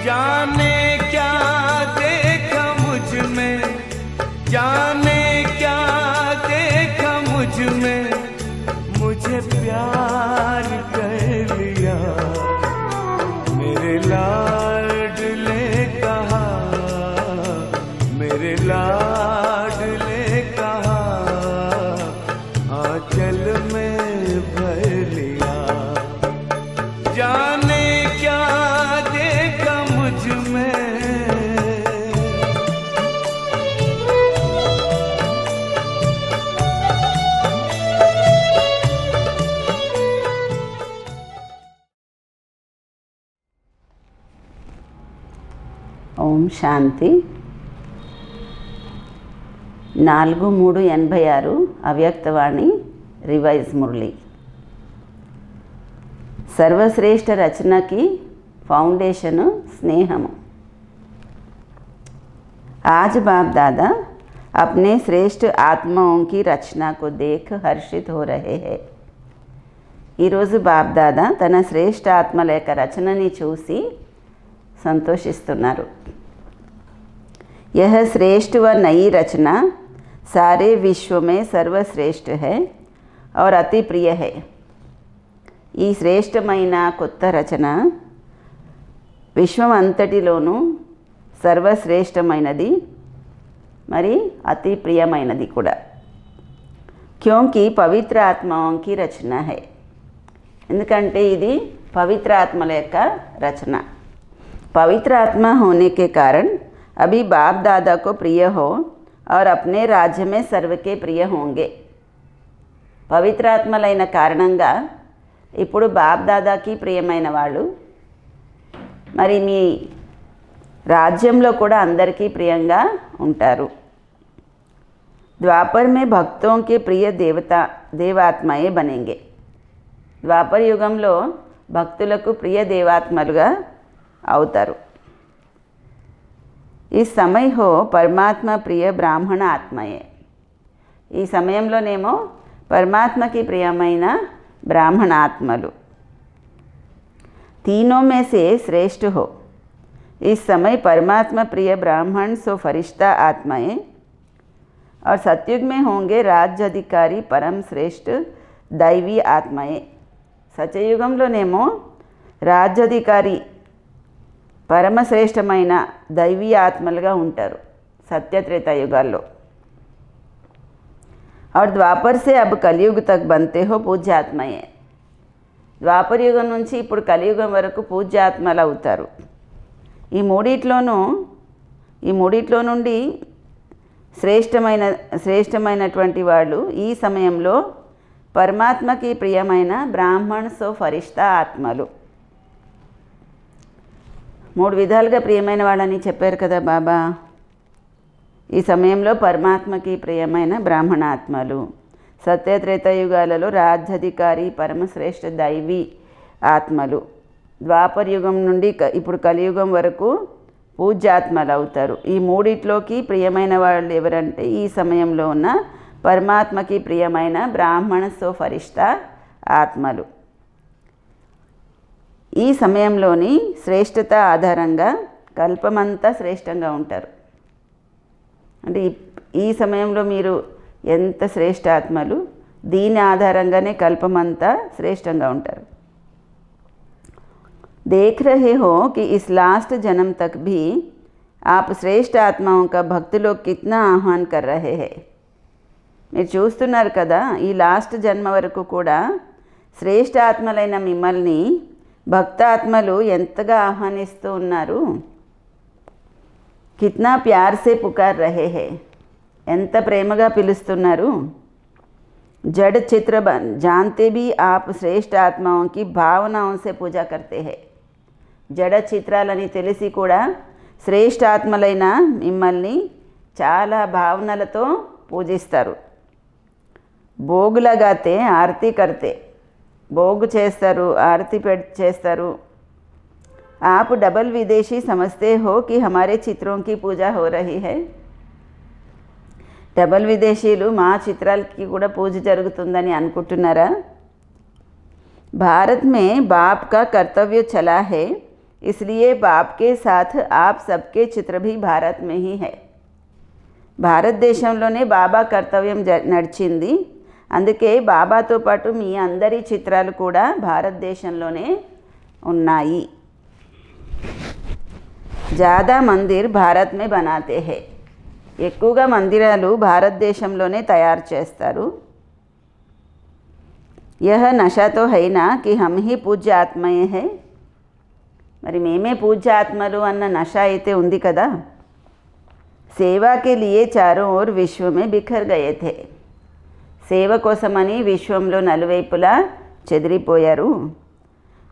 जाने क्या देखा मुझ में, जाने क्या देखा मुझ में, मुझे प्यार कर लिया। मेरे लाडले कहा, मेरे लाडले कहा, आंचल में भर लिया। जाने क्या देखा मुझ में। ఓం శాంతి. 4386 అవ్యక్తవాణి రివైజ్ మురళి. सर्वश्रेष्ठ रचना की फाउंडेशन स्नेहम। आज बाप दादा अपने श्रेष्ठ आत्माओं की रचना को देख हर्षित हो रहे हैं। ఈరోజు బాప్ దాదా తన శ్రేష్ఠ ఆత్మల యొక్క రచనని చూసి సంతోషిస్తున్నారు. यह श्रेष्ठ व नई रचना सारे विश्व में सर्वश्रेष्ठ है और अति प्रिय है। ఈ శ్రేష్టమైన కొత్త రచన విశ్వం అంతటిలోనూ సర్వశ్రేష్టమైనది మరి అతి ప్రియమైనది కూడా. క్యోంకి పవిత్ర ఆత్మాకి రచన హై, ఎందుకంటే ఇది పవిత్ర ఆత్మల యొక్క రచన. पवित्र आत्मा होने के कारण अभी बाप दादा को प्रिय हो और अपने राज्य में सर्व के प्रिय होंगे. పవిత్ర ఆత్మలైన కారణంగా ఇప్పుడు బాప్ దాదాకి ప్రియమైన వాళ్ళు మరి మీ రాజ్యంలో కూడా అందరికీ ప్రియంగా ఉంటారు. द्वापर में भक्तों के प्रिय దేవాత్మయే బనేంగే. ద్వాపర యుగంలో భక్తులకు ప్రియ దేవాత్మలుగా అవుతారు. ఈ సమయ హో పరమాత్మ ప్రియ బ్రాహ్మణ ఆత్మయే. ఈ సమయంలోనేమో పరమాత్మకి ప్రియమైన ब्राह्मण आत्मलु. तीनों में से श्रेष्ठ हो. इस समय परमात्मा प्रिय ब्राह्मण सो फरिश्ता आत्माएं और सतयुग में होंगे राज्य अधिकारी परम श्रेष्ठ दैवी आत्माएं. సత్యయుగంలోనేమో రాజ్యాధికారి పరమశ్రేష్టమైన దైవీ ఆత్మలుగా ఉంటారు సత్యత్రేతాయుగాల్లో. और द्वापर से अब कलयुग तक बनते हो पूज्य आत्मये. ద్వాపర యుగం నుంచి ఇప్పుడు కలియుగం వరకు పూజ్య ఆత్మలు అవుతారు. ఈ మూడిట్లో నుండి శ్రేష్టమైనటువంటి వాళ్ళు ఈ సమయంలో పరమాత్మకి ప్రియమైన బ్రాహ్మణ సో ఫరిష్తా ఆత్మలు. 3 విధాలుగా ప్రియమైన వాళ్ళని చెప్పారు కదా బాబా. ఈ సమయంలో పరమాత్మకి ప్రియమైన బ్రాహ్మణాత్మలు, సత్యత్రేతాయుగాలలో రాజ్యాధికారి పరమశ్రేష్ఠ దైవీ ఆత్మలు, ద్వాపర యుగం నుండి ఇప్పుడు కలియుగం వరకు పూజ్యాత్మలు అవుతారు. ఈ మూడిట్లోకి ప్రియమైన వాళ్ళు ఎవరంటే ఈ సమయంలో ఉన్న పరమాత్మకి ప్రియమైన బ్రాహ్మణ సో ఫరిష్తా ఆత్మలు. ఈ సమయంలోని శ్రేష్టత ఆధారంగా కల్పమంతా శ్రేష్టంగా ఉంటారు. అంటే ఈ సమయంలో మీరు ఎంత శ్రేష్ఠ ఆత్మలు, దీని ఆధారంగానే కల్పమంతా శ్రేష్టంగా ఉంటారు. देख रहे हो कि इस लास्ट जन्म तक भी आप श्रेष्ठ आत्माओं का भक्त लोग कितना आह्वान कर रहे हैं. మీరు చూస్తున్నారు కదా, ఈ లాస్ట్ జన్మ వరకు కూడా శ్రేష్ఠ ఆత్మలైన మిమ్మల్ని భక్తాత్మలు ఎంతగా ఆహ్వానిస్తూ ఉన్నారు. కిత్నా ప్యార్ సే పుకార్ రహే హే, ఎంత ప్రేమగా పిలుస్తున్నారు. जड़ चित्र जानते भी आप श्रेष्ठ आत्माओं की भावनाओं से पूजा करते हैं. జడ చిత్రాలని తెలిసి కూడా శ్రేష్ఠ ఆత్మలైన మిమ్మల్ని చాలా భావనలతో పూజిస్తారు. భోగ్ లగాతే ఆరతి కర్తే, భోగ్ చేస్తారు, ఆరతి చేస్తారు. आप डबल विदेशी समझते हो कि हमारे चित्रों की पूजा हो रही है. డబల్ విదేశీయులు మా చిత్రాలకి కూడా పూజ జరుగుతుందని అనుకుంటున్నారా. భారత్ మే బాప్ కా కర్తవ్య చలా హై इसलिए बाप के साथ आप सबके चित्र भी भारत में ही है. భారతదేశంలోనే బాబా కర్తవ్యం నడిచింది. అందుకే బాబాతో పాటు మీ అందరి చిత్రాలు కూడా భారతదేశంలోనే ఉన్నాయి. ज़्यादा मंदिर भारत में बनाते हैं. ఎక్కువగా మందిరాలు భారతదేశంలోనే తయారు చేస్తారు. यह नशा तो है ना कि हम ही पूज्य आत्मये है. మరి మేమే పూజ్య ఆత్మలు అన్న నష అయితే ఉంది కదా. సేవా के लिए चारों ओर विश्व में बिखर गए थे. సేవ కోసమని విశ్వంలో నలువైపులా చెదిరిపోయారు.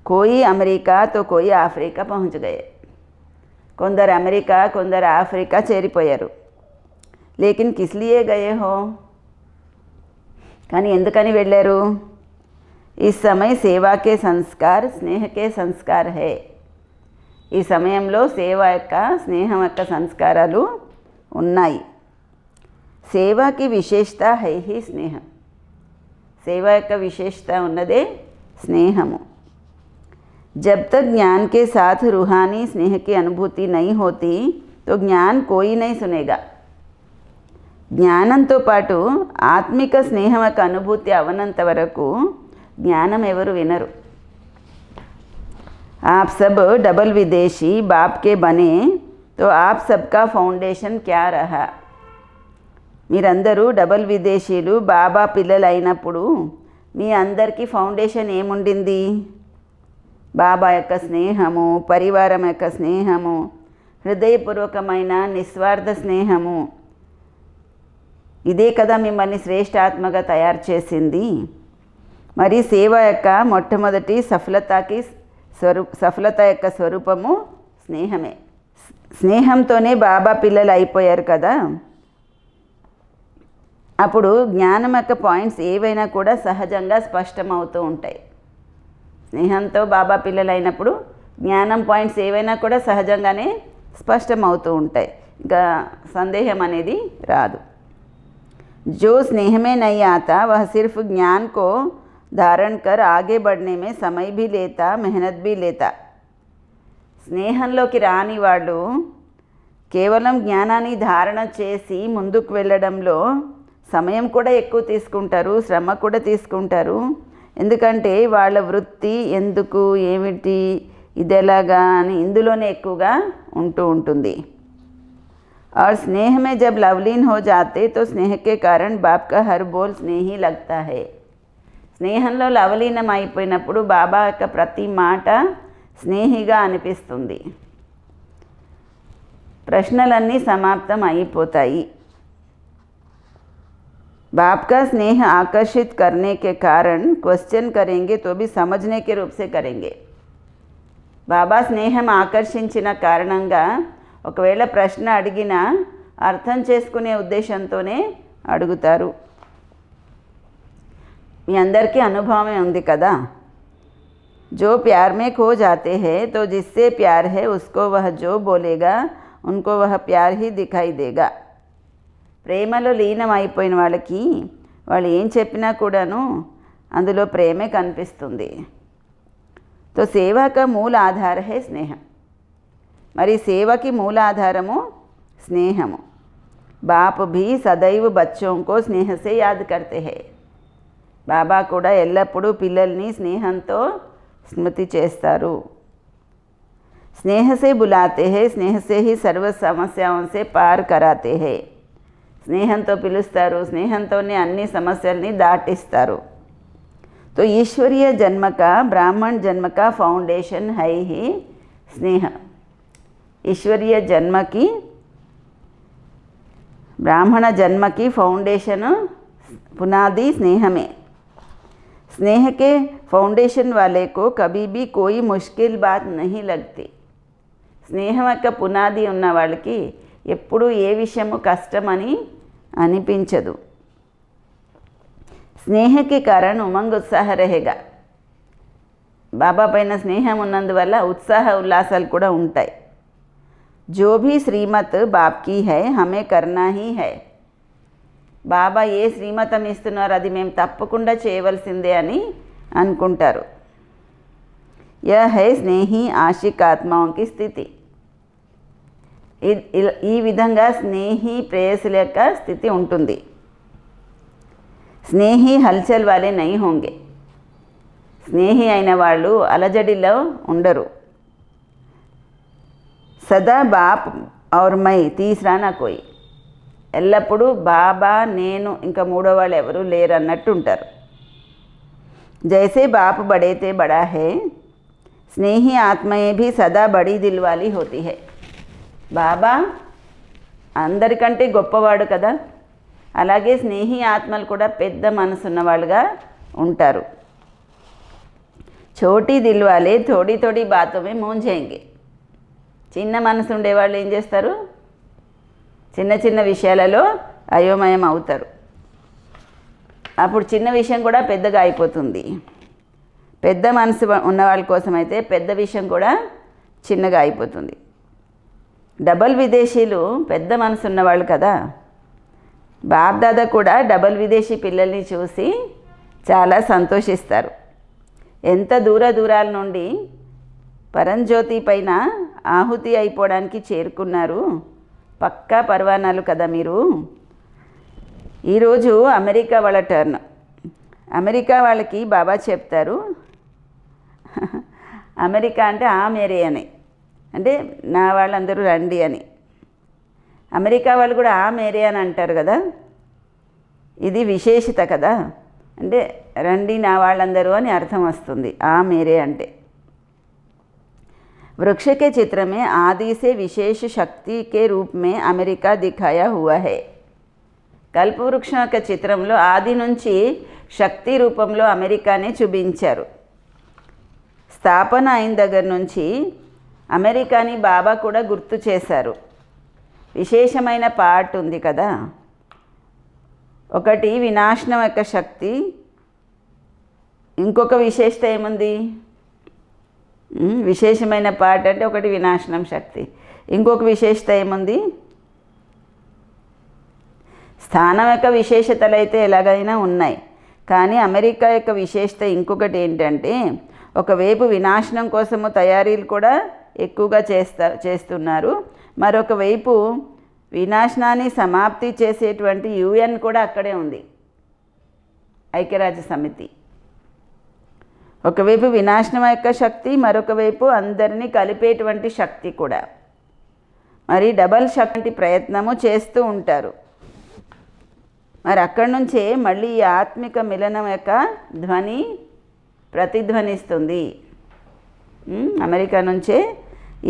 कोई अमेरिका तो कोई अफ्रीका पहुंच गए. కొందరు అమెరికా కొందరు ఆఫ్రికా చేరిపోయారు. లేకిన్ కిస్ లియే గయే హో, కానీ ఎందుకని వెళ్ళారు? ఈ సమయ సేవా కే సంస్కార్ స్నేహ కే సంస్కార్ హై. ఈ సమయంలో సేవ యొక్క స్నేహం యొక్క సంస్కారాలు ఉన్నాయి. సేవాకి విశేషత హై హీ స్నేహం. సేవ యొక్క విశేషత ఉన్నదే స్నేహము. जब तक ज्ञान के साथ रूहानी स्नेह की अनुभूति नहीं होती तो ज्ञान कोई नहीं सुनेगा. జ్ఞానంతో పాటు ఆత్మిక స్నేహం యొక్క అనుభూతి అవనంత వరకు జ్ఞానం ఎవరు వినరు. आप सब डबल विदेशी बाप के बने तो आप सबका फाउंडेशन क्या रहा. మీరందరూ డబల్ విదేశీలు బాబా పిల్లలు అయినప్పుడు మీ అందరికీ ఫౌండేషన్ ఏముండింది? బాబా యొక్క స్నేహము, పరివారం యొక్క స్నేహము, హృదయపూర్వకమైన నిస్వార్థ స్నేహము. ఇదే కదా మిమ్మల్ని శ్రేష్ఠాత్మగా తయారు చేసింది. మరి సేవ యొక్క మొట్టమొదటి సఫలత యొక్క స్వరూపము స్నేహమే. స్నేహంతోనే బాబా పిల్లలు అయిపోయారు కదా. అప్పుడు జ్ఞానం యొక్క పాయింట్స్ ఏవైనా కూడా సహజంగా స్పష్టమవుతూ ఉంటాయి. స్నేహంతో బాబా పిల్లలు అయినప్పుడు జ్ఞానం పాయింట్స్ ఏవైనా కూడా సహజంగానే స్పష్టమవుతూ ఉంటాయి. ఇంకా సందేహం అనేది రాదు. जो स्नेह में नहीं आता वह सिर्फ ज्ञान को धारण कर आगे बढ़ने में समय भी लेता, मेहनत भी लेता. స్నేహంలోకి రాని వాళ్ళు కేవలం జ్ఞానాన్ని ధారణ చేసి ముందుకు వెళ్ళడంలో సమయం కూడా ఎక్కువ తీసుకుంటారు, శ్రమ కూడా తీసుకుంటారు. ఎందుకంటే వాళ్ళ వృత్తి ఎందుకు, ఏమిటి, ఇదెలాగా అని ఇందులోనే ఎక్కువగా ఉంటూ ఉంటుంది. और स्नेह में जब लवलीन हो जाते तो स्नेह के कारण बाप का हर बोल स्नेही लगता है. స్నేహంలో లవలీనం అయిపోయినప్పుడు బాబా యొక్క ప్రతి మాట స్నేహిగా అనిపిస్తుంది. ప్రశ్నలన్నీ సమాప్తం అయిపోతాయి. बाप का स्नेह आकर्षित करने के कारण क्वेश्चन करेंगे तो भी समझने के रूप से करेंगे. బాబా స్నేహం ఆకర్షించిన కారణంగా ఒకవేళ ప్రశ్న అడిగినా అర్థం చేసుకునే ఉద్దేశంతోనే అడుగుతారు. మీ అందరికీ అనుభవమే ఉంది కదా. जो प्यार में खो जाते हैं तो जिससे प्यार है उसको वह जो बोलेगा उनको वह प्यार ही दिखाई देगा. ప్రేమలో లీనం అయిపోయిన వాళ్ళకి వాళ్ళు ఏం చెప్పినా కూడాను అందులో ప్రేమే కనిపిస్తుంది. तो सेवा का मूल आधार है स्नेह. మరి సేవకి మూలాధారము స్నేహము. బాప్ भी सदैव बच्चों को स्नेह से याद करते हैं. బాబా కూడా ఎల్లప్పుడూ పిల్లల్ని స్నేహంతో స్మృతి చేస్తారు. स्नेह से बुलाते हैं, स्नेह से ही सर्व समस्याओं से पार कराते हैं. స్నేహంతో పిలుస్తారు, స్నేహంతోనే అన్ని సమస్యల్ని దాటిస్తారు. तो ईश्वरीय जन्म का, ब्राह्मण जन्म का फाउंडेशन है ही स्नेह. ఈశ్వరీయ జన్మకి, బ్రాహ్మణ జన్మకి ఫౌండేషన్, పునాది స్నేహమే. स्नेह के फाउंडेशन वाले को कभी भी कोई मुश्किल बात नहीं लगती. స్నేహం యొక్క పునాది ఉన్న వాళ్ళకి ఎప్పుడూ ఏ విషయము కష్టమని అనిపించదు. స్నేహ के कारण उमंग उत्साह रहेगा. బాబా పైన స్నేహం ఉన్నందువల్ల ఉత్సాహ ఉల్లాసాలు కూడా ఉంటాయి. जो भी श्रीमत बाप की है हमें करना ही है. బాబా ఏ శ్రీమతం ఇస్తున్నారో అది మేము తప్పకుండా చేయవలసిందే అని అనుకుంటారు. यह है స్నేహి ఆశిక్ ఆత్మాओं की స్థితి. ఈ విధంగా స్నేహి ప్రేయసుల యొక్క స్థితి ఉంటుంది. స్నేహి హల్చల్ వాలే నహీ హోంగే. స్నేహి అయిన వాళ్ళు అలజడిలో ఉండరు. సదా బాప్ ఔర్ మై తీసరా నా కోయి. ఎల్లప్పుడూ బాబా, నేను, ఇంకా మూడో వాళ్ళు ఎవరు లేరు అన్నట్టు ఉంటారు. జైసే బాప్ బడేతే బడా హే, స్నేహి ఆత్మయే భీ సదా బడీ దిల్వాలి హోతీ హై. బాబా అందరికంటే గొప్పవాడు కదా, అలాగే స్నేహి ఆత్మలు కూడా పెద్ద మనసున్నవాళ్ళుగా ఉంటారు. చోటీ దిల్వాలే థోడీ థోడీ బాతోమే మూంజేంగే. చిన్న మనసు ఉండేవాళ్ళు ఏం చేస్తారు? చిన్న చిన్న విషయాలలో అయోమయం అవుతారు. అప్పుడు చిన్న విషయం కూడా పెద్దగా అయిపోతుంది. పెద్ద మనసు ఉన్నవాళ్ళ కోసం అయితే పెద్ద విషయం కూడా చిన్నగా అయిపోతుంది. డబల్ విదేశీలు పెద్ద మనసు ఉన్నవాళ్ళు కదా. బాప్దాదా కూడా డబల్ విదేశీ పిల్లల్ని చూసి చాలా సంతోషిస్తారు. ఎంత దూరాల నుండి పరంజ్యోతి పైన ఆహుతి అయిపోవడానికి చేరుకున్నారు. పక్కా పర్వానాలు కదా మీరు. ఈరోజు అమెరికా వాళ్ళ టర్న్. అమెరికా వాళ్ళకి బాబా చెప్తారు, అమెరికా అంటే ఆ మేరే అని, అంటే నా వాళ్ళందరూ రండి అని. అమెరికా వాళ్ళు కూడా ఆ మేరే అని అంటారు కదా. ఇది విశేషత కదా, అంటే రండి నా వాళ్ళందరూ అని అర్థం వస్తుంది ఆ మేరే అంటే. वृक्ष के चित्र में आदि से विशेष शक्ति के रूप में अमेरिका दिखाया हुआ है. కల్పవృక్షం యొక్క చిత్రంలో ఆది నుంచి శక్తి రూపంలో అమెరికానే చూపించారు. స్థాపన అయిన దగ్గర నుంచి అమెరికాని బాబా కూడా గుర్తు చేశారు. విశేషమైన పార్ట్ ఉంది కదా. ఒకటి వినాశనం యొక్క శక్తి, ఇంకొక విశేషత ఏముంది? విశేషమైన పార్ట్ అంటే ఒకటి వినాశనం శక్తి, ఇంకొక విశేషత ఏముంది? స్థానం యొక్క విశేషతలు అయితే ఎలాగైనా ఉన్నాయి, కానీ అమెరికా యొక్క విశేషత ఇంకొకటి ఏంటంటే, ఒకవైపు వినాశనం కోసము తయారీలు కూడా ఎక్కువగా చేస్తున్నారు, మరొక వైపు వినాశనాన్ని సమాప్తి చేసేటువంటి UN కూడా అక్కడే ఉంది, ఐక్యరాజ్య సమితి. ఒకవైపు వినాశనం యొక్క శక్తి, మరొక వైపు అందరినీ కలిపేటువంటి శక్తి కూడా. మరి డబల్ శక్తి ప్రయత్నము చేస్తూ ఉంటారు. మరి అక్కడి నుంచే మళ్ళీ ఈ ఆత్మిక మిలనం యొక్క ధ్వని ప్రతిధ్వనిస్తుంది. అమెరికా నుంచే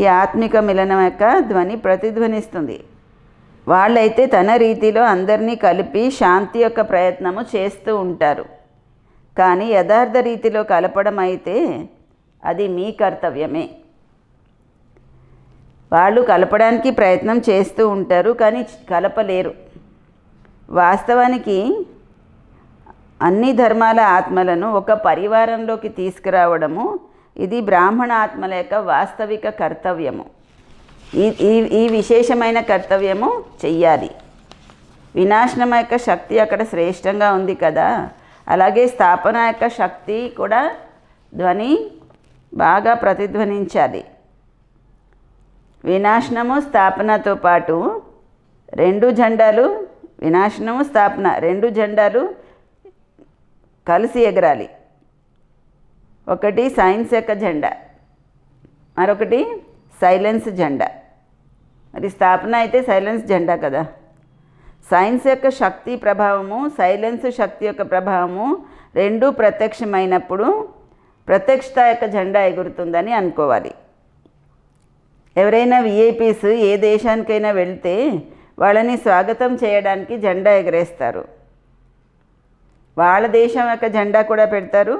ఈ ఆత్మిక మిలనం యొక్క ధ్వని ప్రతిధ్వనిస్తుంది. వాళ్ళైతే తన రీతిలో అందరినీ కలిపి శాంతి యొక్క ప్రయత్నము చేస్తూ ఉంటారు. కానీ యథార్థ రీతిలో కలపడం అయితే అది మీ కర్తవ్యమే. వాళ్ళు కలపడానికి ప్రయత్నం చేస్తూ ఉంటారు, కానీ కలపలేరు. వాస్తవానికి అన్ని ధర్మాల ఆత్మలను ఒక పరివారంలోకి తీసుకురావడము ఇది బ్రాహ్మణ ఆత్మల యొక్క వాస్తవిక కర్తవ్యము. ఈ విశేషమైన కర్తవ్యము చెయ్యాలి. వినాశనం యొక్క శక్తి అక్కడ శ్రేష్టంగా ఉంది కదా, అలాగే స్థాపన యొక్క శక్తి కూడా ధ్వని బాగా ప్రతిధ్వనించాలి. వినాశనము స్థాపనతో పాటు రెండు జెండాలు, వినాశనము స్థాపన రెండు జెండాలు కలిసి ఎగరాలి. ఒకటి సైన్స్ యొక్క జెండా, మరొకటి సైలెన్స్ జెండా. మరి స్థాపన అయితే సైలెన్స్ జెండా కదా. సైన్స్ యొక్క శక్తి ప్రభావము, సైలెన్స్ శక్తి యొక్క ప్రభావము రెండూ ప్రత్యక్షమైనప్పుడు ప్రత్యక్షత యొక్క జెండా ఎగురుతుందని అనుకోవాలి. ఎవరైనా విఐపీస్ ఏ దేశానికైనా వెళ్తే వాళ్ళని స్వాగతం చేయడానికి జెండా ఎగరేస్తారు. వాళ్ళ దేశం యొక్క జెండా కూడా పెడతారు.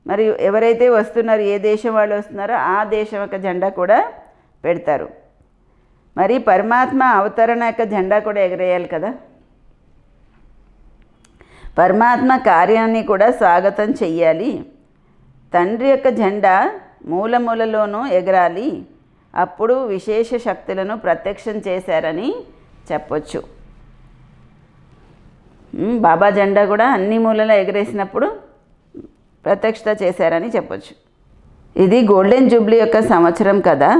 మరి ఎవరైతే వస్తున్నారో, ఏ దేశం వాళ్ళు వస్తున్నారో ఆ దేశం యొక్క జెండా కూడా పెడతారు. మరి పరమాత్మ అవతరణ యొక్క జెండా కూడా ఎగరేయాలి కదా. పరమాత్మ కార్యాన్ని కూడా స్వాగతం చెయ్యాలి. తండ్రి యొక్క జెండా మూలమూలలోనూ ఎగరాలి. అప్పుడు విశేష శక్తులను ప్రత్యక్షం చేశారని చెప్పొచ్చు. బాబా జెండా కూడా అన్ని మూలలో ఎగరేసినప్పుడు ప్రత్యక్షత చేశారని చెప్పొచ్చు. ఇది గోల్డెన్ జూబ్లీ యొక్క సంవత్సరం కదా,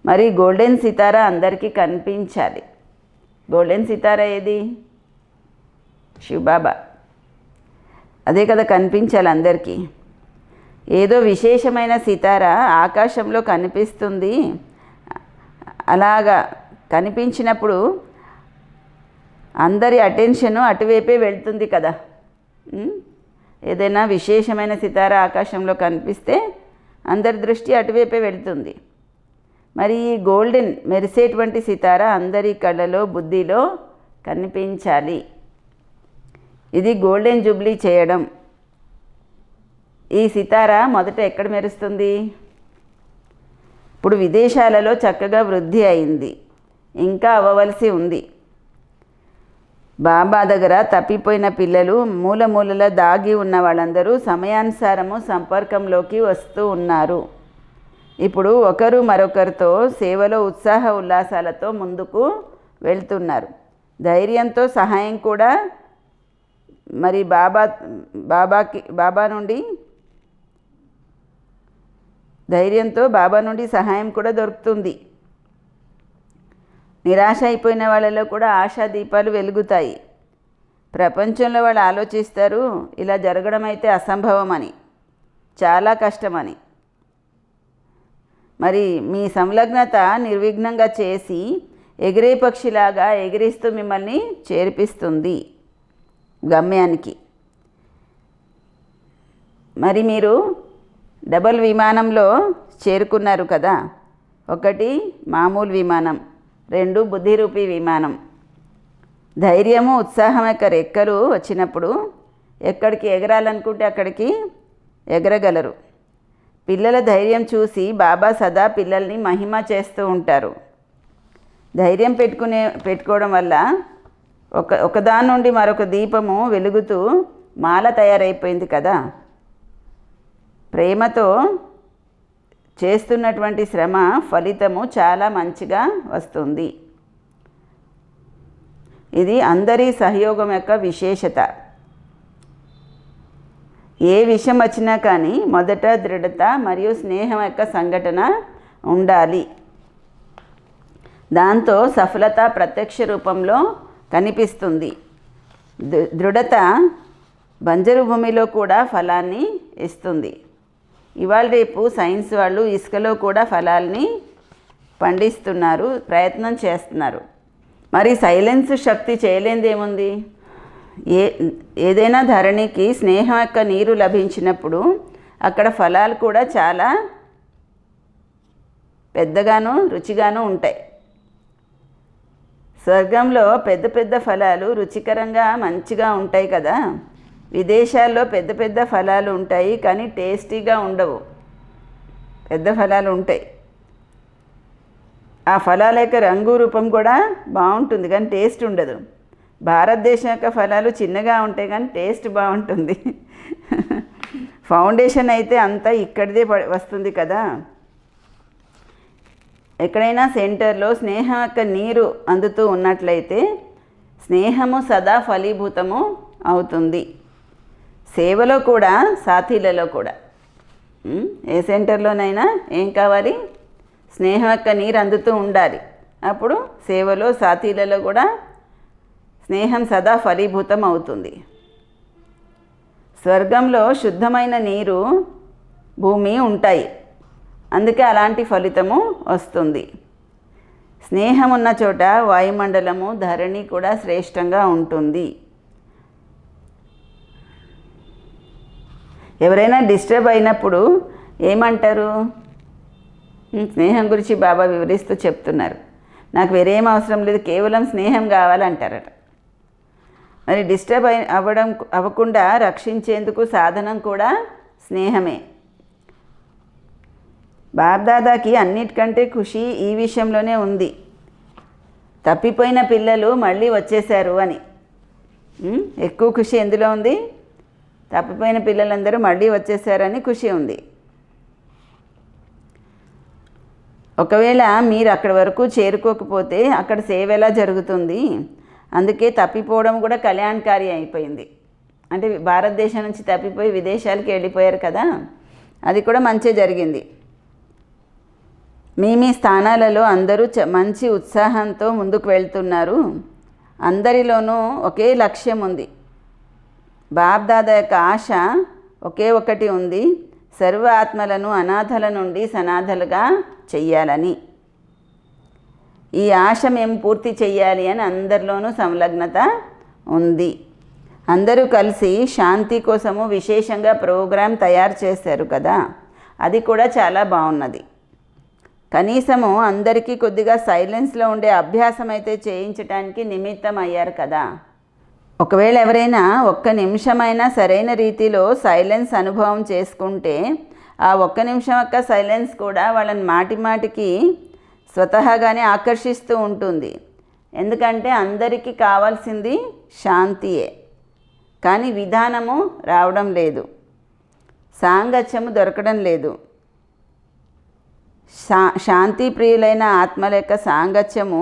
మరి గోల్డెన్ సితారా అందరికీ కనిపించాలి. గోల్డెన్ సితారా ఏది? శివబాబా. అదే కదా కనిపించాలి అందరికీ. ఏదో విశేషమైన సితారా ఆకాశంలో కనిపిస్తుంది. అలాగా కనిపించినప్పుడు అందరి అటెన్షను అటువైపే వెళ్తుంది కదా. ఏదైనా విశేషమైన సితారా ఆకాశంలో కనిపిస్తే అందరి దృష్టి అటువైపే వెళ్తుంది. మరి ఈ గోల్డెన్ మెరిసేటువంటి సితారా అందరి కళ్ళలో బుద్ధిలో కనిపించాలి. ఇది గోల్డెన్ జూబ్లీ చేయడం. ఈ సితారా మొదట ఎక్కడ మెరుస్తుంది? ఇప్పుడు విదేశాలలో చక్కగా వృద్ధి అయింది, ఇంకా అవ్వవలసి ఉంది. బాబా దగ్గర తప్పిపోయిన పిల్లలు, మూలమూలల దాగి ఉన్న వాళ్ళందరూ సమయానుసారము సంపర్కంలోకి వస్తూ ఉన్నారు. ఇప్పుడు ఒకరు మరొకరితో సేవలో ఉత్సాహ ఉల్లాసాలతో ముందుకు వెళ్తున్నారు. ధైర్యంతో సహాయం కూడా మరి బాబా నుండి ధైర్యంతో బాబా నుండి సహాయం కూడా దొరుకుతుంది. నిరాశ అయిపోయిన వాళ్ళలో కూడా ఆశా దీపాలు వెలుగుతాయి. ప్రపంచంలో వాళ్ళు ఆలోచిస్తారు, ఇలా జరగడం అయితే అసంభవమని, చాలా కష్టమని. మరి మీ సంలగ్నత నిర్విఘ్నంగా చేసి ఎగిరే పక్షిలాగా ఎగిరిస్తూ మిమ్మల్ని చేర్పిస్తుంది గమ్యానికి. మరి మీరు డబల్ విమానంలో చేరుకున్నారు కదా. ఒకటి మామూలు విమానం, 2 బుద్ధిరూపీ విమానం. ధైర్యము ఉత్సాహం యొక్క రెక్కలు వచ్చినప్పుడు ఎక్కడికి ఎగరాలనుకుంటే అక్కడికి ఎగరగలరు. పిల్లల ధైర్యం చూసి బాబా సదా పిల్లల్ని మహిమ చేస్తూ ఉంటారు. ధైర్యం పెట్టుకోవడం వల్ల ఒకదాని నుండి మరొక దీపము వెలుగుతూ మాల తయారైపోయింది కదా. ప్రేమతో చేస్తున్నటువంటి శ్రమ ఫలితము చాలా మంచిగా వస్తుంది. ఇది అందరి సహయోగం యొక్క విశేషత. ఏ విషయం వచ్చినా కానీ మొదట దృఢత మరియు స్నేహం యొక్క సంఘటన ఉండాలి. దాంతో సఫలత ప్రత్యక్ష రూపంలో కనిపిస్తుంది. దృఢత బంజరు భూమిలో కూడా ఫలాన్ని ఇస్తుంది. ఇవాళ రేపు సైన్స్ వాళ్ళు ఇసుకలో కూడా ఫలాల్ని పండిస్తున్నారు, ప్రయత్నం చేస్తున్నారు. మరి సైలెన్స్ శక్తి చేయలేనిదేముంది? ఏదైనా ధరణికి స్నేహం యొక్క నీరు లభించినప్పుడు అక్కడ ఫలాలు కూడా చాలా పెద్దగాను రుచిగాను ఉంటాయి. స్వర్గంలో పెద్ద పెద్ద ఫలాలు రుచికరంగా మంచిగా ఉంటాయి కదా. విదేశాల్లో పెద్ద పెద్ద ఫలాలు ఉంటాయి కానీ టేస్టీగా ఉండవు. పెద్ద ఫలాలు ఉంటాయి, ఆ ఫలాల యొక్క రంగు రూపం కూడా బాగుంటుంది కానీ టేస్ట్ ఉండదు. భారతదేశం యొక్క ఫలాలు చిన్నగా ఉంటాయి కానీ టేస్ట్ బాగుంటుంది. ఫౌండేషన్ అయితే అంతా ఇక్కడిదే వస్తుంది కదా. ఎక్కడైనా సెంటర్లో స్నేహం యొక్క నీరు అందుతూ ఉన్నట్లయితే స్నేహము సదా ఫలీభూతము అవుతుంది. సేవలో కూడా, సాథీలలో కూడా, ఏ సెంటర్లోనైనా ఏం కావాలి? స్నేహం యొక్క నీరు అందుతూ ఉండాలి. అప్పుడు సేవలో, సాథీలలో కూడా స్నేహం సదా ఫలీభూతం అవుతుంది. స్వర్గంలో శుద్ధమైన నీరు, భూమి ఉంటాయి, అందుకే అలాంటి ఫలితము వస్తుంది. స్నేహం ఉన్న చోట వాయుమండలము, ధరణి కూడా శ్రేష్టంగా ఉంటుంది. ఎవరైనా డిస్టర్బ్ అయినప్పుడు ఏమంటారు? స్నేహం గురించి బాబా వివరిస్తూ చెప్తున్నారు. నాకు వేరేం అవసరం లేదు, కేవలం స్నేహం కావాలంటారట. మరి డిస్టర్బ్ అవ్వకుండా రక్షించేందుకు సాధనం కూడా స్నేహమే. బాబ్దాదాకి అన్నిటికంటే ఖుషి ఈ విషయంలోనే ఉంది. తప్పిపోయిన పిల్లలు మళ్ళీ వచ్చేసారు అని. ఎక్కువ ఖుషి ఎందులో ఉంది? తప్పిపోయిన పిల్లలందరూ మళ్ళీ వచ్చేసారని ఖుషి ఉంది. ఒకవేళ మీరు అక్కడి వరకు చేరుకోకపోతే అక్కడ సేవ ఎలా జరుగుతుంది? అందుకే తప్పిపోవడం కూడా కళ్యాణకారి అయిపోయింది. అంటే భారతదేశం నుంచి తప్పిపోయి విదేశాలకి వెళ్ళిపోయారు కదా. అది కూడా మంచి జరిగింది. మీ స్థానాలలో అందరూ మంచి ఉత్సాహంతో ముందుకు వెళ్తున్నారు. అందరిలోనూ ఒకే లక్ష్యం ఉంది. బాబ్దాదా యొక్క ఆశ ఒకే ఒకటి ఉంది, సర్వ ఆత్మలను అనాథల నుండి సనాథలుగా చెయ్యాలని. ఈ ఆశ మేము పూర్తి చెయ్యాలి అని అందరిలోనూ సంలగ్నత ఉంది. అందరూ కలిసి శాంతి కోసము విశేషంగా ప్రోగ్రాం తయారు చేశారు కదా, అది కూడా చాలా బాగున్నది. కనీసము అందరికీ కొద్దిగా సైలెన్స్లో ఉండే అభ్యాసం అయితే చేయించడానికి నిమిత్తం అయ్యారు కదా. ఒకవేళ ఎవరైనా ఒక్క నిమిషమైనా సరైన రీతిలో సైలెన్స్ అనుభవం చేసుకుంటే ఆ ఒక్క నిమిషం యొక్క సైలెన్స్ కూడా వాళ్ళని మాటి మాటికి స్వతహాగానే ఆకర్షిస్తూ ఉంటుంది. ఎందుకంటే అందరికీ కావాల్సింది శాంతియే, కానీ విధానము రావడం లేదు, సాంగత్యము దొరకడం లేదు. శాంతి ప్రియులైన ఆత్మల యొక్క సాంగత్యము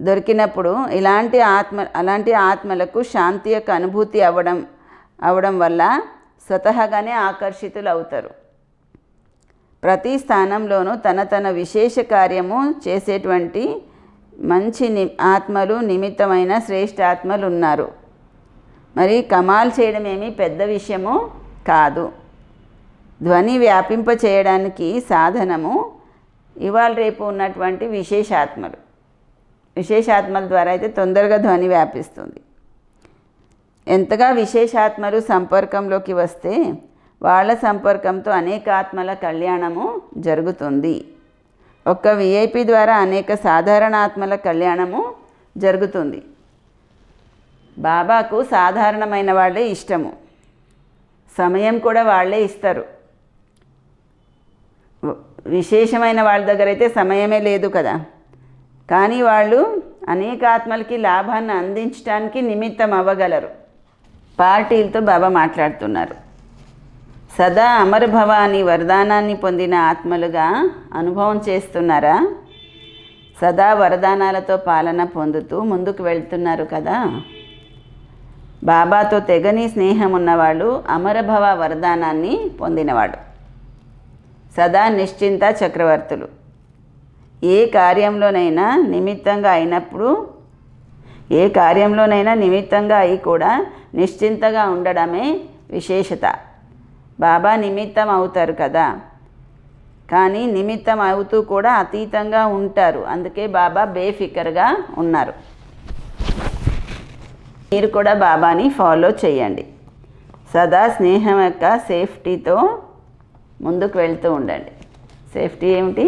దొరికినప్పుడు అలాంటి ఆత్మలకు శాంతి యొక్క అనుభూతి అవ్వడం వల్ల స్వతహాగానే ఆకర్షితులు అవుతారు. ప్రతి స్థానంలోనూ తన విశేష కార్యము చేసేటువంటి మంచి ఆత్మలు, నిమిత్తమైన శ్రేష్ఠ ఆత్మలు ఉన్నారు. మరి కమాల్ చేయడం ఏమీ పెద్ద విషయము కాదు. ధ్వని వ్యాపింప చేయడానికి సాధనము ఇవాళ రేపు ఉన్నటువంటి విశేషాత్మల ద్వారా అయితే తొందరగా ధ్వని వ్యాపిస్తుంది. ఎంతగా విశేషాత్మలు సంపర్కంలోకి వస్తే వాళ్ళ సంపర్కంతో అనేక ఆత్మల కళ్యాణము జరుగుతుంది. ఒక్క విఐపి ద్వారా అనేక సాధారణ ఆత్మల కళ్యాణము జరుగుతుంది. బాబాకు సాధారణమైన వాళ్ళే ఇష్టము, సమయం కూడా వాళ్ళే ఇస్తారు. విశేషమైన వాళ్ళ దగ్గర అయితే సమయమే లేదు కదా, కానీ వాళ్ళు అనేక ఆత్మలకి లాభాన్ని అందించడానికి నిమిత్తం అవ్వగలరు. పార్టీలతో బాబా మాట్లాడుతున్నారు. సదా అమరభవ అని వరదానాన్ని పొందిన ఆత్మలుగా అనుభవం చేస్తున్నారా? సదా వరదానాలతో పాలన పొందుతూ ముందుకు వెళ్తున్నారు కదా. బాబాతో తెగని స్నేహం ఉన్నవాళ్ళు అమరభవ వరదానాన్ని పొందినవాడు. సదా నిశ్చింత చక్రవర్తులు. ఏ కార్యంలోనైనా నిమిత్తంగా అయి కూడా నిశ్చింతగా ఉండడమే విశేషత. బాబా నిమిత్తం అవుతారు కదా, కానీ నిమిత్తం అవుతూ కూడా అతీతంగా ఉంటారు. అందుకే బాబా బేఫికర్గా ఉన్నారు. మీరు కూడా బాబాని ఫాలో చేయండి. సదా స్నేహం యొక్క సేఫ్టీతో ముందుకు వెళ్తూ ఉండండి. సేఫ్టీ ఏమిటి?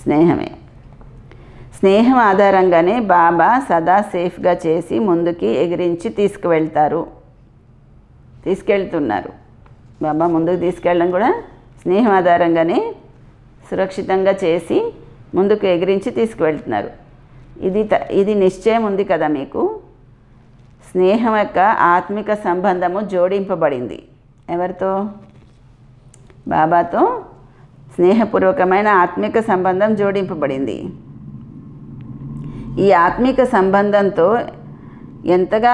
స్నేహమే. స్నేహం ఆధారంగానే బాబా సదా సేఫ్గా చేసి ముందుకి ఎగిరించి తీసుకెళ్తున్నారు. బాబా ముందుకు తీసుకెళ్ళడం కూడా స్నేహం ఆధారంగానే సురక్షితంగా చేసి ముందుకు ఎగిరించి తీసుకువెళ్తున్నారు. ఇది నిశ్చయం ఉంది కదా మీకు. స్నేహం యొక్క ఆత్మిక సంబంధము జోడింపబడింది. ఎవరితో? బాబాతో స్నేహపూర్వకమైన ఆత్మిక సంబంధం జోడింపబడింది. ఈ ఆత్మిక సంబంధంతో ఎంతగా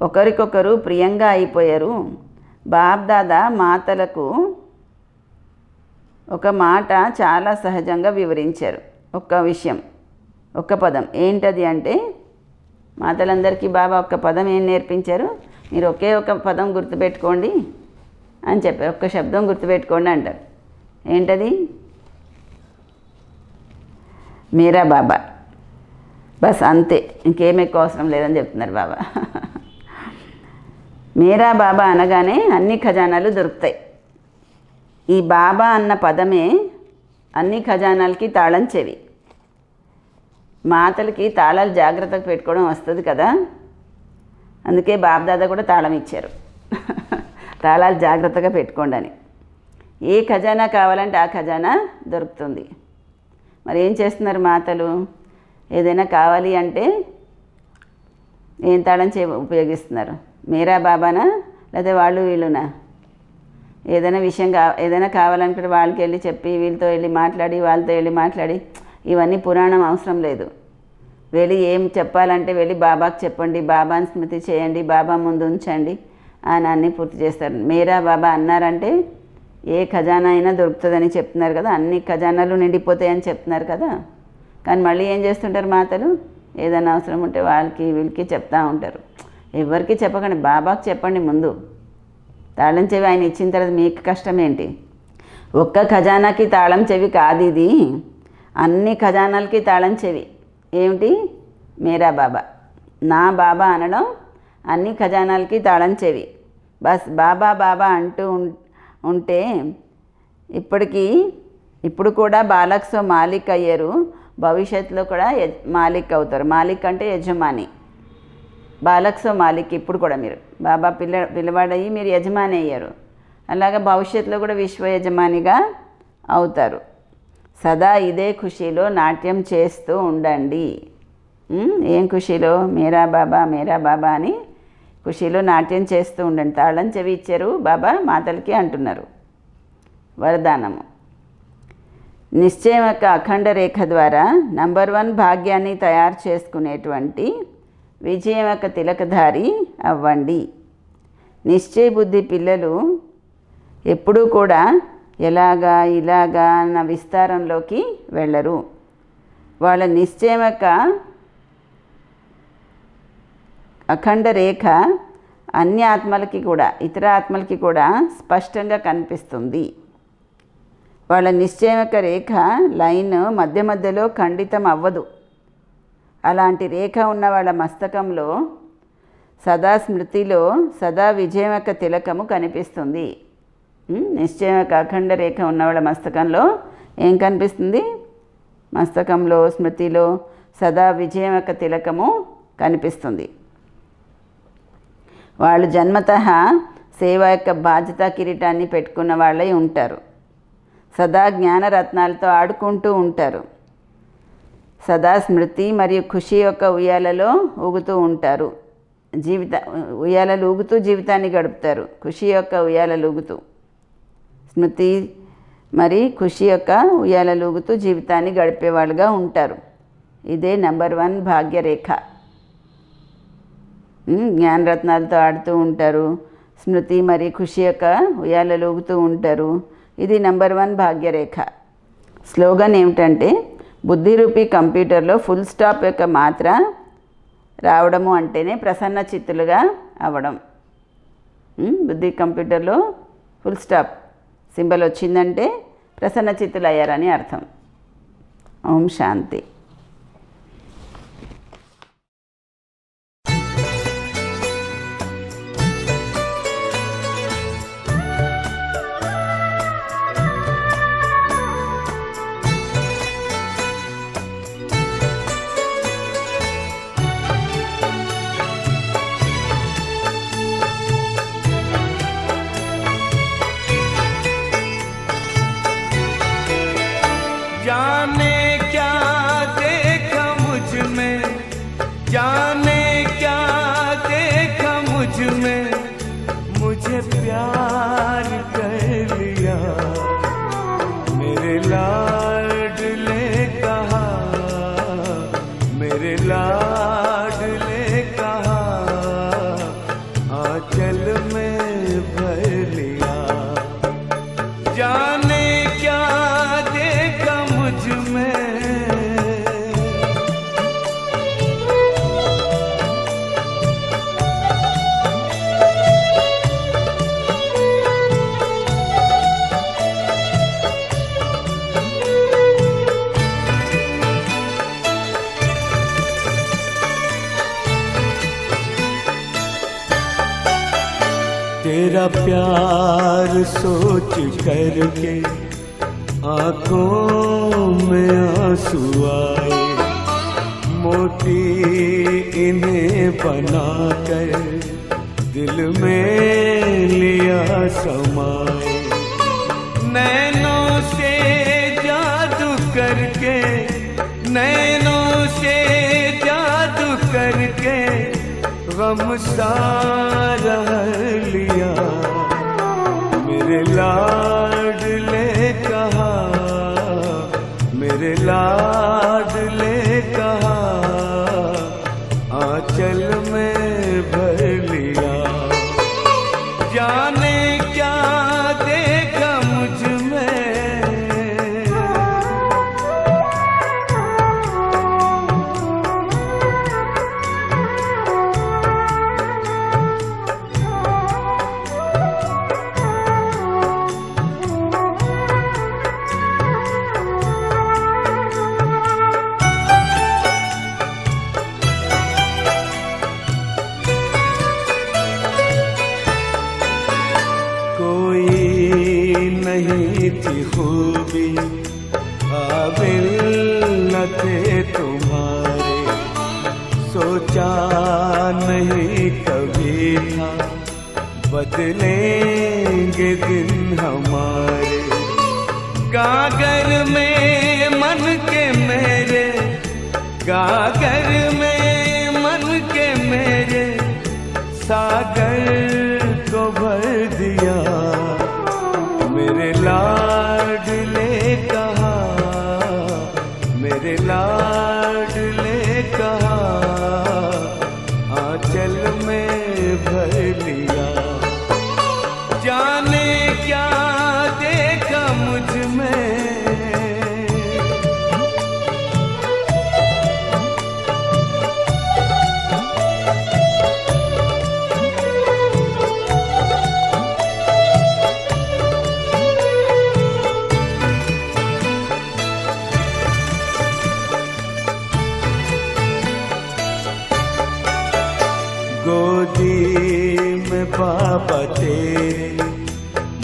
ఒకరికొకరు ప్రియంగా అయిపోయారు. బాబ్దాదా మాతలకు ఒక మాట చాలా సహజంగా వివరించారు. ఒక్క విషయం, ఒక్క పదం. ఏంటది అంటే, మాతలందరికీ బాబా ఒక్క పదం ఏం నేర్పించారు? మీరు ఒకే ఒక పదం గుర్తుపెట్టుకోండి అని చెప్పారు. ఒక్క శబ్దం గుర్తుపెట్టుకోండి అంటారు. ఏంటది? మీరా బాబా. బస్ అంతే, ఇంకేం ఎక్కువ అవసరం లేదని చెప్తున్నారు బాబా. మీరా బాబా అనగానే అన్ని ఖజానాలు దొరుకుతాయి. ఈ బాబా అన్న పదమే అన్ని ఖజానాలకి తాళం చెవి. మాతలకి తాళాలు జాగ్రత్తగా పెట్టుకోవడం వస్తుంది కదా, అందుకే బాబ్దాదా కూడా తాళం ఇచ్చారు. తాళాలు జాగ్రత్తగా పెట్టుకోండి అని. ఏ ఖజానా కావాలంటే ఆ ఖజానా దొరుకుతుంది. మరి ఏం చేస్తున్నారు మాతలు? ఏదైనా కావాలి అంటే ఏం తాళం ఉపయోగిస్తున్నారు? మీరా బాబానా లేదా వాళ్ళు వీళ్ళునా? ఏదైనా కావాలనుకుంటే వాళ్ళకి వెళ్ళి చెప్పి, వీళ్ళతో వెళ్ళి మాట్లాడి, వాళ్ళతో వెళ్ళి మాట్లాడి, ఇవన్నీ పురాణం అవసరం లేదు. వెళ్ళి ఏం చెప్పాలంటే వెళ్ళి బాబాకు చెప్పండి, బాబాని స్మృతి చేయండి, బాబా ముందు ఉంచండి, ఆయన అన్నీ పూర్తి చేస్తారు. మేరా బాబా అన్నారంటే ఏ ఖజానా అయినా దొరుకుతుందని చెప్తున్నారు కదా, అన్ని ఖజానాలు నిండిపోతాయని చెప్తున్నారు కదా. కానీ మళ్ళీ ఏం చేస్తుంటారు మాతలు, ఏదైనా అవసరం ఉంటే వాళ్ళకి వీళ్ళకి చెప్తూ ఉంటారు. ఎవరికి చెప్పకండి, బాబాకి చెప్పండి ముందు. తాళం చెవి ఆయన ఇచ్చిన తర్వాత మీకు కష్టం ఏంటి? ఒక్క ఖజానాకి తాళం చెవి కాదు ఇది, అన్ని ఖజానాలకి తాళం చెవి. ఏమిటి? మేరా బాబా, నా బాబా అనడం అన్ని ఖజానాలకి తాళం చెవి. బస్ బాబా బాబా అంటూ ఉంటే ఇప్పుడు కూడా బాలక్స్తో మాలిక్ అయ్యారు, భవిష్యత్తులో కూడా మాలిక్ అవుతారు. మాలిక్ అంటే యజమాని, బాలక్స్తో మాలిక్. ఇప్పుడు కూడా మీరు బాబా పిల్లవాడయ్యి మీరు యజమాని అయ్యారు, అలాగే భవిష్యత్తులో కూడా విశ్వ యజమానిగా అవుతారు. సదా ఇదే ఖుషీలో నాట్యం చేస్తూ ఉండండి. ఏం ఖుషీలో? మేరా బాబా అని ఖుషీలో నాట్యం చేస్తూ ఉండండి. తాళం చెవి ఇచ్చారు బాబా మాతలకి అంటున్నారు. వరదానము. నిశ్చయం యొక్క అఖండ రేఖ ద్వారా నంబర్ 1 భాగ్యాన్ని తయారు చేసుకునేటువంటి విజయం యొక్క తిలకధారి అవ్వండి. నిశ్చయ బుద్ధి పిల్లలు ఎప్పుడూ కూడా ఎలాగా ఇలాగా అన్న విస్తారంలోకి వెళ్ళరు. వాళ్ళ నిశ్చయం యొక్క అఖండ రేఖ అన్ని ఆత్మలకి కూడా, ఇతర ఆత్మలకి కూడా స్పష్టంగా కనిపిస్తుంది. వాళ్ళ నిశ్చయం యొక్క రేఖ లైన్ మధ్య మధ్యలో ఖండితం అవ్వదు. అలాంటి రేఖ ఉన్న వాళ్ళ మస్తకంలో సదా స్మృతిలో సదా విజయం యొక్క తిలకము కనిపిస్తుంది. నిశ్చయం యొక్క అఖండ రేఖ ఉన్న వాళ్ళ మస్తకంలో ఏం కనిపిస్తుంది? మస్తకంలో స్మృతిలో సదా విజయం యొక్క తిలకము కనిపిస్తుంది. వాళ్ళు జన్మతః సేవ యొక్క బాధ్యత కిరీటాన్ని పెట్టుకున్న వాళ్ళై ఉంటారు. సదా జ్ఞానరత్నాలతో ఆడుకుంటూ ఉంటారు. సదా స్మృతి మరియు ఖుషి యొక్క ఉయ్యాలలో ఊగుతూ ఉంటారు. ఉయ్యాలలు ఊగుతూ జీవితాన్ని గడుపుతారు. ఖుషి యొక్క ఉయ్యాలలు ఊగుతూ, స్మృతి మరి ఖుషి యొక్క ఉయ్యాలలు ఊగుతూ జీవితాన్ని గడిపేవాళ్ళుగా ఉంటారు. ఇదే నంబర్ 1 భాగ్యరేఖ. జ్ఞానరత్నాలతో ఆడుతూ ఉంటారు. స్మృతి మరి ఖుషి యొక్క ఉయ్యాలలు ఊగుతూ ఉంటారు. ఇది నంబర్ 1 భాగ్యరేఖ. స్లోగన్ ఏమిటంటే, బుద్ధి రూపీ కంప్యూటర్లో ఫుల్ స్టాప్ యొక్క మాత్ర రావడము అంటేనే ప్రసన్న చిత్తులుగా అవ్వడం. బుద్ధి కంప్యూటర్లో ఫుల్ స్టాప్ సింబల్ వచ్చిందంటే ప్రసన్న చిత్తులు అయ్యారని అర్థం. ఓం శాంతి. जाने क्या देखा मुझ में, जाने क्या देखा मुझ में, मुझे प्यार कर लिया। मेरे लाडले कहा, मेरे लाडले कहा, आंचल में भर लिया। जाने क्या देखा मुझ में, तेरा प्यार सोच करके आँखों में आंसू आए। मोती इन्हें बनाकर दिल में लिया समाए। नैनों से जादू करके, नैनों से जादू करके गम सारा लिया। मेरे लाडले कहा, मेरे लाडले कहा, आंचल में भर लिया। न थे तुम्हारे, सोचा नहीं कभी था बदलेंगे दिन हमारे। गागर में मन के मेरे, गागर में मन के मेरे, सागर को भर दिया। मेरे लाडले कहा, मेरे लाडले कहा, आंचल में भर लिया। जाने क्या देखा मुझ में, गोदी में बाबा तेरे,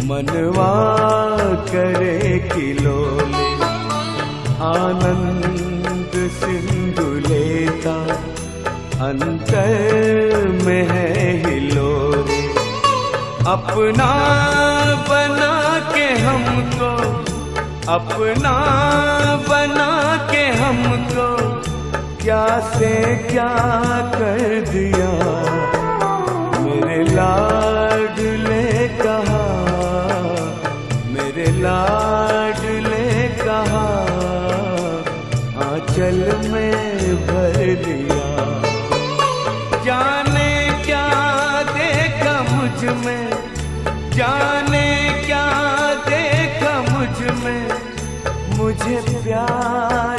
मनवा करे खिलौने। आनंद सिंधु लेता अंतर में है हिलोरे। अपना बना के हमको, अपना बना के हमको, क्या से क्या कर दिया। मेरे लाडले कहा, मेरे लाडले कहा, आंचल में भर लिया। जाने क्या देखा मुझ में, जाने क्या देखा मुझ में, मुझे प्यार